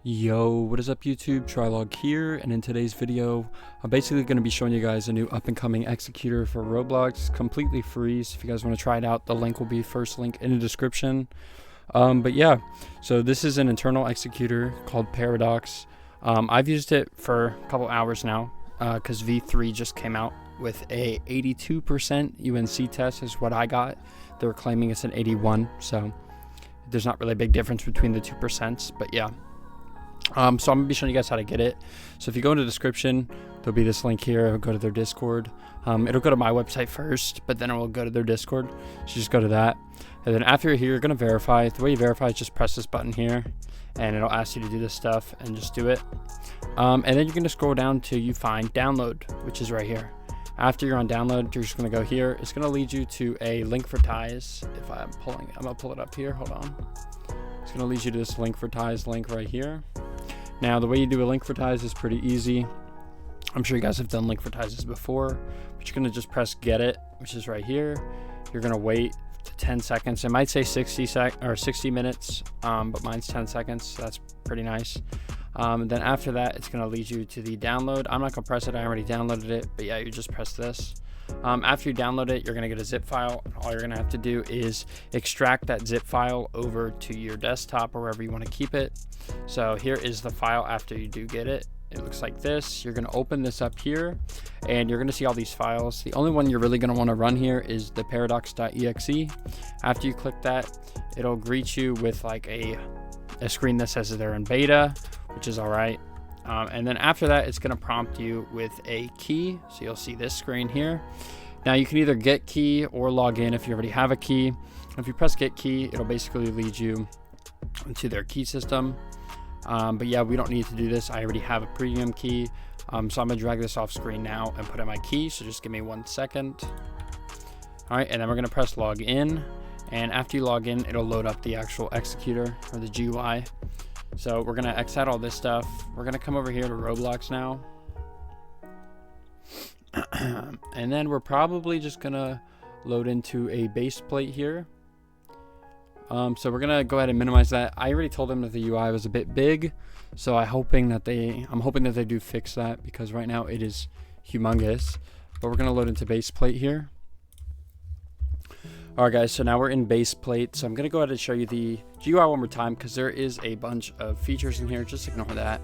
Yo, what is up YouTube? Trilog here, and in today's video I'm basically going to be showing you guys a new up and coming executor for Roblox, completely free. So if you guys want to try it out, the link will be first link in the description. But yeah, so this is an internal executor called Paradox. I've used it for a couple hours now because V3 just came out with a 82% UNC test is what I got. They're claiming it's an 81, so there's not really a big difference between the 2%, but yeah. So I'm going to be showing you guys how to get it. So if you go into the description, there'll be this link here. It'll go to their Discord. It'll go to my website first, but then it will go to their Discord. So just go to that. And then after you're here, you're going to verify. The way you verify is just press this button here, and it'll ask you to do this stuff, and just do it. And then you're going to scroll down till you find download, which is right here. After you're on download, you're just going to go here. It's going to lead you to a link for ties. If I'm going to pull it up here. Hold on. It's going to lead you to this link for ties link right here. Now, the way you do a link for ties is pretty easy. I'm sure you guys have done link for ties before, but you're going to just press get it, which is right here. You're going to wait 10 seconds. It might say 60 minutes, but mine's 10 seconds. So that's pretty nice. And then after that, it's going to lead you to the download. I'm not going to press it. I already downloaded it, but yeah, you just press this. After you download it, you're going to get a zip file. All you're going to have to do is extract that zip file over to your desktop or wherever you want to keep it. So here is the file after you do get it. It looks like this. You're going to open this up here and you're going to see all these files. The only one you're really going to want to run here is the paradox.exe. After you click that, it'll greet you with like a screen that says they're in beta, which is all right. And then after that, it's going to prompt you with a key. So you'll see this screen here. Now you can either get key or log in if you already have a key. If you press get key, it'll basically lead you to their key system. But yeah, we don't need to do this. I already have a premium key. So I'm going to drag this off screen now and put in my key. So just give me 1 second. All right. And then we're going to press log in. And after you log in, it'll load up the actual executor or the GUI. So we're going to X out all this stuff. We're going to come over here to Roblox now. And then we're probably just going to load into a base plate here. So we're going to go ahead and minimize that. I already told them that the UI was a bit big. So I'm hoping that they do fix that because right now it is humongous. But we're going to load into base plate here. Alright guys, so now we're in base plate. So I'm going to go ahead and show you the GUI one more time because there is a bunch of features in here. Just ignore that.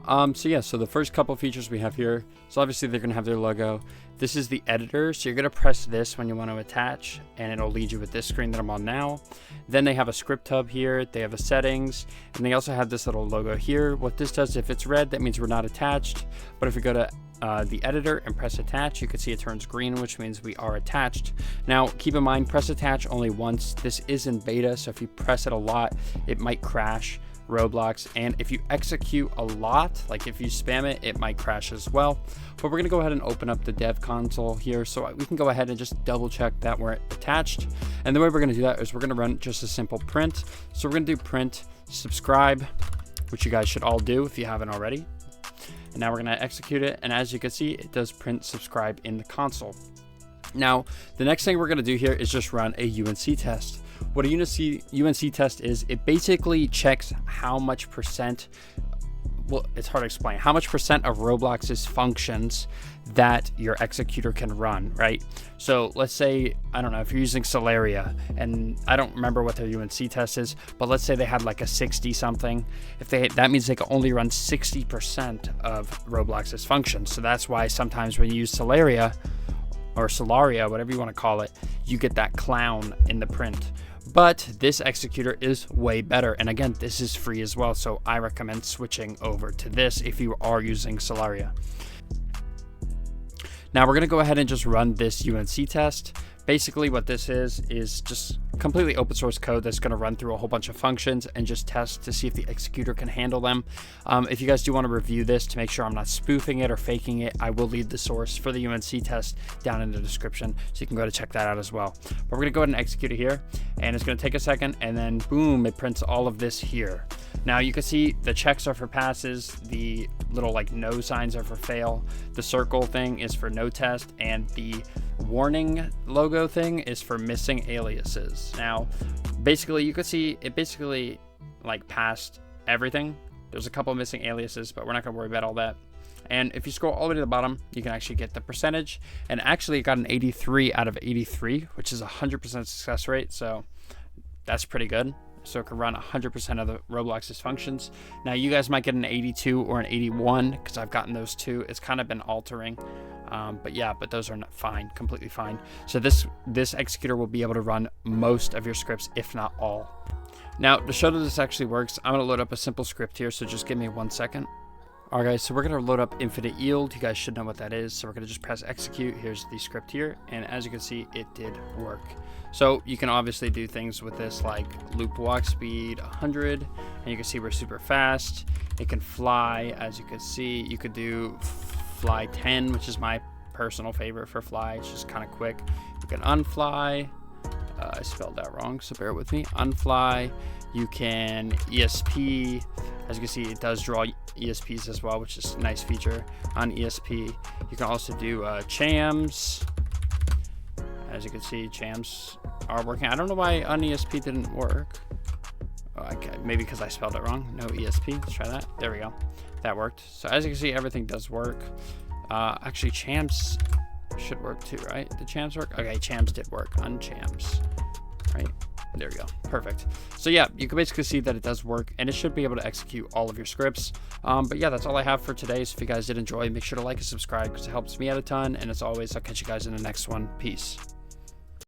So yeah, so the first couple features we have here. So obviously they're going to have their logo. This is the editor. So you're going to press this when you want to attach and it'll lead you with this screen that I'm on now. Then they have a script hub here. They have a settings and they also have this little logo here. What this does, if it's red, that means we're not attached. But if we go to the editor and press attach, you can see it turns green, which means we are attached. Now keep in mind, press attach only once. This is in beta, so if you press it a lot, it might crash Roblox, and if you execute a lot, like if you spam it, it might crash as well. But we're going to go ahead and open up the dev console here so we can go ahead and just double check that we're attached. And the way we're going to do that is we're going to run just a simple print. So we're going to do print subscribe, which you guys should all do if you haven't already. And now we're going to execute it, and as you can see, it does print subscribe in the console. Now the next thing we're going to do here is just run a UNC test. What a UNC test is, it basically checks how much percent, well, it's hard to explain, how much percent of Roblox's functions that your executor can run, right? So let's say, I don't know, if you're using Solaria, and I don't remember what their UNC test is, but let's say they had like a 60 something. That means they can only run 60% of Roblox's functions. So that's why sometimes when you use Solaria or Solaria, whatever you want to call it, you get that clown in the print. But this executor is way better. And again, this is free as well. So I recommend switching over to this if you are using Solaria. Now we're going to go ahead and just run this UNC test. Basically what this is just completely open source code that's going to run through a whole bunch of functions and just test to see if the executor can handle them. If you guys do want to review this to make sure I'm not spoofing it or faking it, I will leave the source for the UNC test down in the description, so you can go to check that out as well. But we're going to go ahead and execute it here, and it's going to take a second, and then boom, it prints all of this here. Now you can see the checks are for passes, the little like no signs are for fail, the circle thing is for no test, and the warning logo thing is for missing aliases. Now basically you can see it basically like passed everything. There's a couple missing aliases, but we're not going to worry about all that. And if you scroll all the way to the bottom, you can actually get the percentage. And actually it got an 83 out of 83, which is a 100% success rate. So that's pretty good. So it can run 100% of the Roblox's functions. Now you guys might get an 82 or an 81 because I've gotten those too. It's kind of been altering. But yeah, but those are not fine, completely fine. So this executor will be able to run most of your scripts, if not all. Now to show that this actually works, I'm going to load up a simple script here. So just give me 1 second. All right, guys, so we're going to load up infinite yield. You guys should know what that is. So we're going to just press execute. Here's the script here. And as you can see, it did work. So you can obviously do things with this like loop walk speed 100. And you can see we're super fast. It can fly, as you can see. You could do fly 10, which is my personal favorite for fly. It's just kind of quick. You can unfly. I spelled that wrong, so bear with me. Unfly. You can ESP. As you can see, it does draw ESPs as well, which is a nice feature on ESP. You can also do chams. As you can see, chams are working. I don't know why on ESP didn't work. Oh, maybe because I spelled it wrong. No ESP. Let's try that. There we go. That worked. So as you can see, everything does work. Actually, chams should work too, right? Did chams work? Okay, chams did work. Unchams. Right? There we go. Perfect. So yeah, you can basically see that it does work, and it should be able to execute all of your scripts. But yeah, that's all I have for today. So if you guys did enjoy, make sure to like and subscribe because it helps me out a ton. And as always, I'll catch you guys in the next one. Peace.